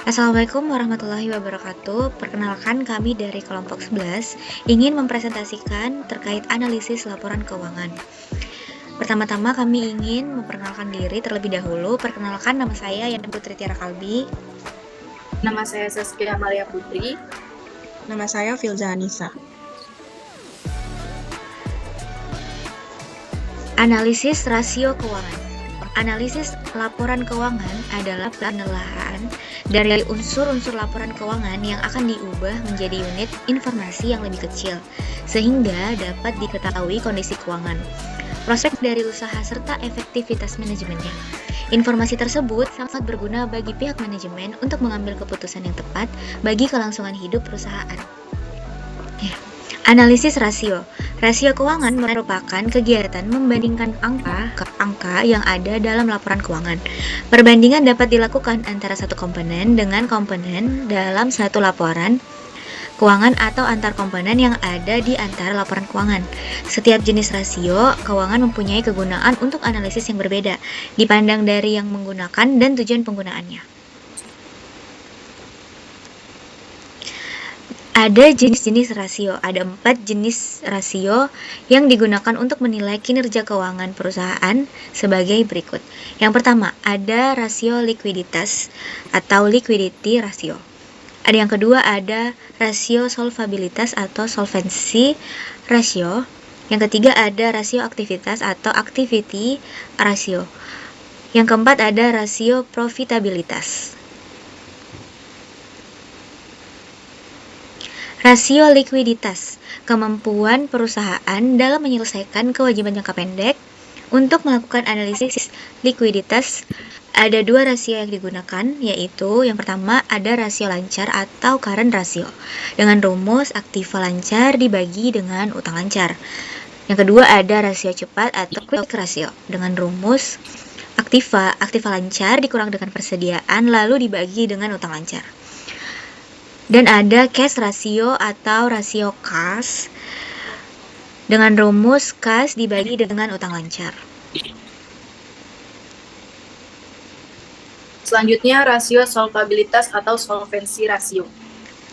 Assalamualaikum warahmatullahi wabarakatuh. Perkenalkan kami dari kelompok 11 ingin mempresentasikan terkait analisis laporan keuangan. Pertama-tama kami ingin memperkenalkan diri terlebih dahulu. Perkenalkan, nama saya Yana Putri Tiara Kalbi. Nama saya Saskia Amalia Putri. Nama saya Filza Anissa. Analisis rasio keuangan. Analisis laporan keuangan adalah penilaian dari unsur-unsur laporan keuangan yang akan diubah menjadi unit informasi yang lebih kecil, sehingga dapat diketahui kondisi keuangan, prospek dari usaha, serta efektivitas manajemennya. Informasi tersebut sangat berguna bagi pihak manajemen untuk mengambil keputusan yang tepat bagi kelangsungan hidup perusahaan. Analisis rasio. Rasio keuangan merupakan kegiatan membandingkan angka ke angka yang ada dalam laporan keuangan. Perbandingan dapat dilakukan antara satu komponen dengan komponen dalam satu laporan keuangan atau antar komponen yang ada di antara laporan keuangan. Setiap jenis rasio keuangan mempunyai kegunaan untuk analisis yang berbeda, dipandang dari yang menggunakan dan tujuan penggunaannya. Ada jenis-jenis rasio, ada 4 jenis rasio yang digunakan untuk menilai kinerja keuangan perusahaan sebagai berikut. Yang pertama, ada rasio likuiditas atau liquidity ratio. Ada yang kedua, ada rasio solvabilitas atau solvency ratio. Yang ketiga, ada rasio aktivitas atau activity ratio. Yang keempat, ada rasio profitabilitas. Rasio likuiditas, kemampuan perusahaan dalam menyelesaikan kewajiban jangka pendek. Untuk melakukan analisis likuiditas, ada 2 rasio yang digunakan, yaitu yang pertama ada rasio lancar atau current ratio, dengan rumus aktiva lancar dibagi dengan utang lancar. Yang kedua ada rasio cepat atau quick ratio, dengan rumus aktiva lancar dikurang dengan persediaan lalu dibagi dengan utang lancar. Dan ada cash ratio atau rasio kas dengan rumus kas dibagi dengan utang lancar. Selanjutnya, rasio solvabilitas atau solvency ratio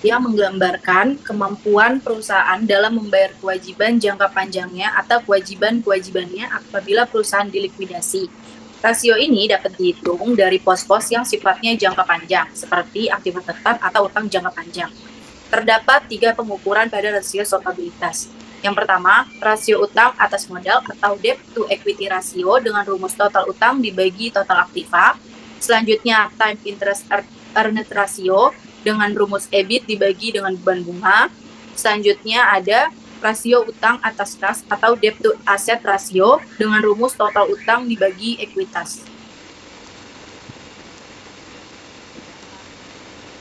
yang menggambarkan kemampuan perusahaan dalam membayar kewajiban jangka panjangnya atau kewajiban-kewajibannya apabila perusahaan dilikuidasi. Rasio ini dapat dihitung dari pos-pos yang sifatnya jangka panjang, seperti aktivitas tetap atau utang jangka panjang. Terdapat 3 pengukuran pada rasio solvabilitas. Yang pertama, rasio utang atas modal atau debt to equity ratio dengan rumus total utang dibagi total aktiva. Selanjutnya, time interest earned ratio dengan rumus EBIT dibagi dengan beban bunga. Selanjutnya ada rasio utang atas kas atau debt to asset ratio dengan rumus total utang dibagi ekuitas.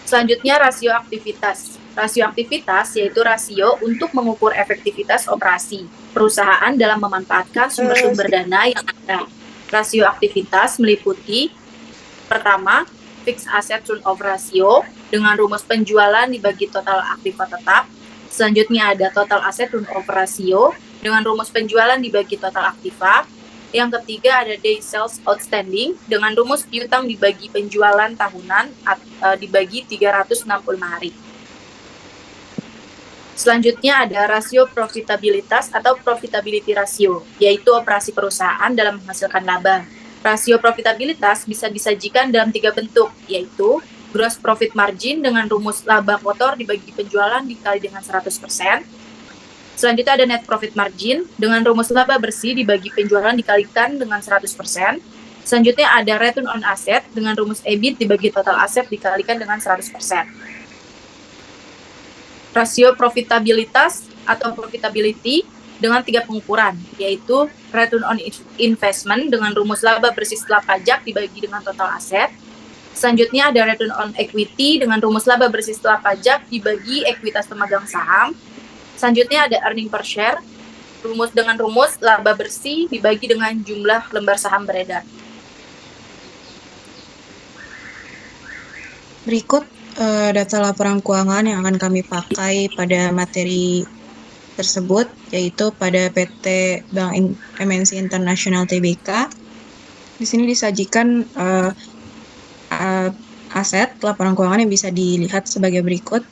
Selanjutnya, rasio aktivitas. Rasio aktivitas yaitu rasio untuk mengukur efektivitas operasi perusahaan dalam memanfaatkan sumber-sumber dana yang ada. Rasio aktivitas meliputi pertama, fixed asset turnover ratio dengan rumus penjualan dibagi total aktiva tetap. Selanjutnya ada total asset turnover ratio dengan rumus penjualan dibagi total aktiva. Yang ketiga ada day sales outstanding dengan rumus piutang dibagi penjualan tahunan dibagi 365 hari. Selanjutnya ada rasio profitabilitas atau profitability ratio, yaitu operasi perusahaan dalam menghasilkan laba. Rasio profitabilitas bisa disajikan dalam 3 bentuk, yaitu gross profit margin dengan rumus laba kotor dibagi penjualan dikali dengan 100%. Selanjutnya ada net profit margin dengan rumus laba bersih dibagi penjualan dikalikan dengan 100%. Selanjutnya ada return on asset dengan rumus EBIT dibagi total aset dikalikan dengan 100%. Rasio profitabilitas atau profitability dengan 3 pengukuran, yaitu return on investment dengan rumus laba bersih setelah pajak dibagi dengan total aset. Selanjutnya ada return on equity dengan rumus laba bersih setelah pajak dibagi ekuitas pemegang saham. Selanjutnya ada earning per share dengan rumus laba bersih dibagi dengan jumlah lembar saham beredar. Berikut data laporan keuangan yang akan kami pakai pada materi tersebut, yaitu pada PT Bank MNC International Tbk. Di sini disajikan aset laporan keuangan yang bisa dilihat sebagai berikut.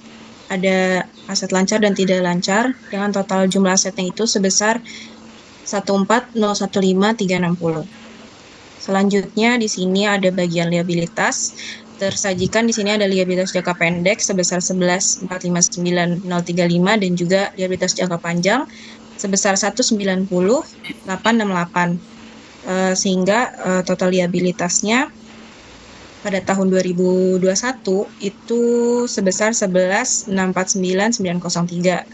Ada aset lancar dan tidak lancar dengan total jumlah asetnya itu sebesar 14015.360. Selanjutnya di sini ada bagian liabilitas. Tersajikan di sini ada liabilitas jangka pendek sebesar 11.459.035 dan juga liabilitas jangka panjang sebesar 190.868. Sehingga total liabilitasnya pada tahun 2021 itu sebesar 11.649.903.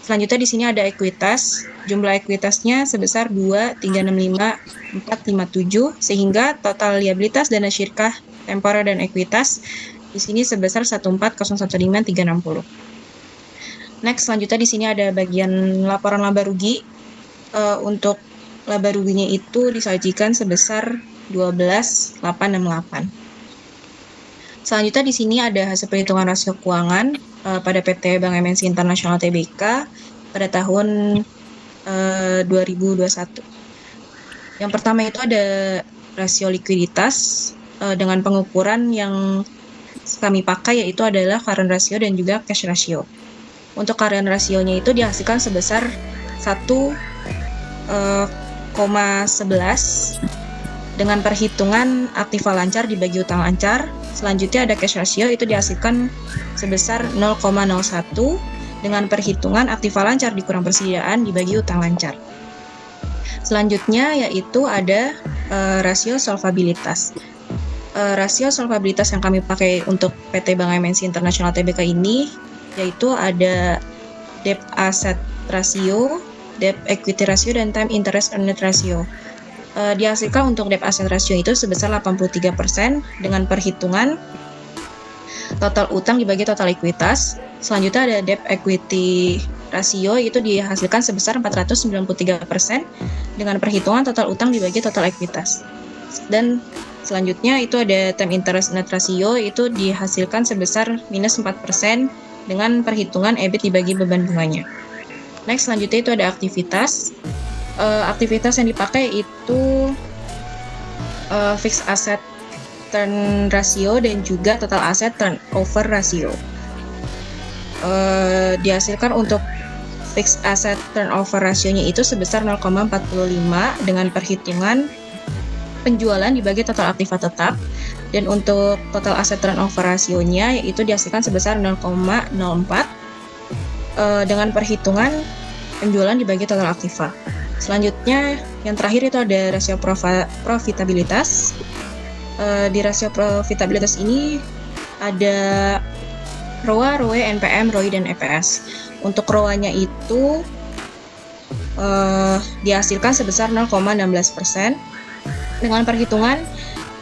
Selanjutnya di sini ada ekuitas. Jumlah ekuitasnya sebesar 2.365.457 sehingga total liabilitas dana syirkah temporer dan ekuitas di sini sebesar 14015.360. Next, selanjutnya di sini ada bagian laporan laba rugi. Untuk laba ruginya itu disajikan sebesar 12.868. Selanjutnya di sini ada hasil perhitungan rasio keuangan pada PT Bank MNC Internasional Tbk pada tahun 2021. Yang pertama itu ada rasio likuiditas dengan pengukuran yang kami pakai yaitu adalah current ratio dan juga cash ratio. Untuk current ratio-nya itu dihasilkan sebesar 1,11 dengan perhitungan aktiva lancar dibagi utang lancar. Selanjutnya ada cash ratio itu dihasilkan sebesar 0,01 dengan perhitungan aktiva lancar dikurang persediaan dibagi utang lancar. Selanjutnya yaitu ada rasio solvabilitas. Rasio solvabilitas yang kami pakai untuk PT Bank MNC Internasional Tbk ini yaitu ada debt asset ratio, debt equity ratio, dan time interest earned ratio. Dihasilkan untuk debt asset ratio itu sebesar 83% dengan perhitungan total utang dibagi total ekuitas. Selanjutnya ada debt equity ratio itu dihasilkan sebesar 493% dengan perhitungan total utang dibagi total ekuitas. Dan selanjutnya itu ada time interest net ratio itu dihasilkan sebesar minus 4% dengan perhitungan EBIT dibagi beban bunganya. Next, selanjutnya itu ada aktivitas. Aktivitas yang dipakai itu fixed asset turn ratio dan juga total asset turnover ratio. Dihasilkan untuk fixed asset turnover ratio-nya itu sebesar 0,45 dengan perhitungan penjualan dibagi total aktiva tetap, dan untuk total asset turnover ratio-nya yaitu dihasilkan sebesar 0,04 dengan perhitungan penjualan dibagi total aktiva. Selanjutnya yang terakhir itu ada rasio profitabilitas. Di rasio profitabilitas ini ada ROA, ROE, NPM, ROI, dan EPS. Untuk ROA-nya itu dihasilkan sebesar 0,16% dengan perhitungan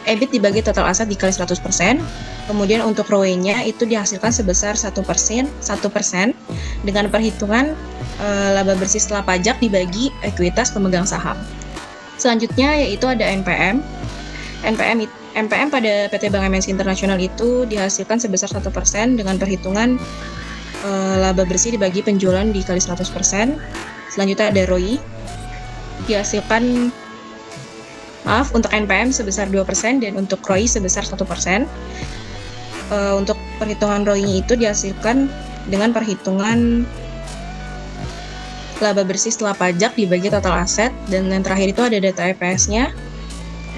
EBIT dibagi total aset dikali 100%. Kemudian untuk ROE-nya itu dihasilkan sebesar 1% dengan perhitungan laba bersih setelah pajak dibagi ekuitas pemegang saham. Selanjutnya yaitu ada NPM. NPM pada PT Bank MNC Internasional itu dihasilkan sebesar 1% dengan perhitungan laba bersih dibagi penjualan dikali 100%. Selanjutnya ada ROI. Dihasilkan untuk NPM sebesar 2% dan untuk ROI sebesar 1%. Untuk perhitungan ROI-nya itu dihasilkan dengan perhitungan laba bersih setelah pajak dibagi total aset, dan yang terakhir itu ada data EPS-nya.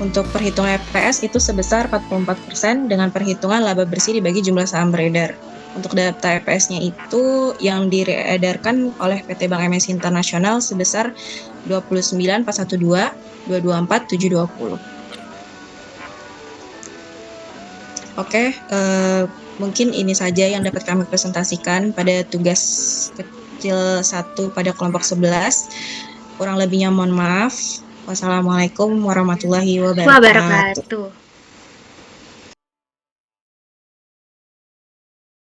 Untuk perhitungan EPS itu sebesar 44% dengan perhitungan laba bersih dibagi jumlah saham beredar. Untuk data EPS-nya itu yang diedarkan oleh PT Bank MNC Internasional sebesar 29.412, 224, 720. Oke, mungkin ini saja yang dapat kami presentasikan pada tugas kecil 1 pada kelompok 11. Kurang lebihnya mohon maaf. Wassalamualaikum warahmatullahi wabarakatuh.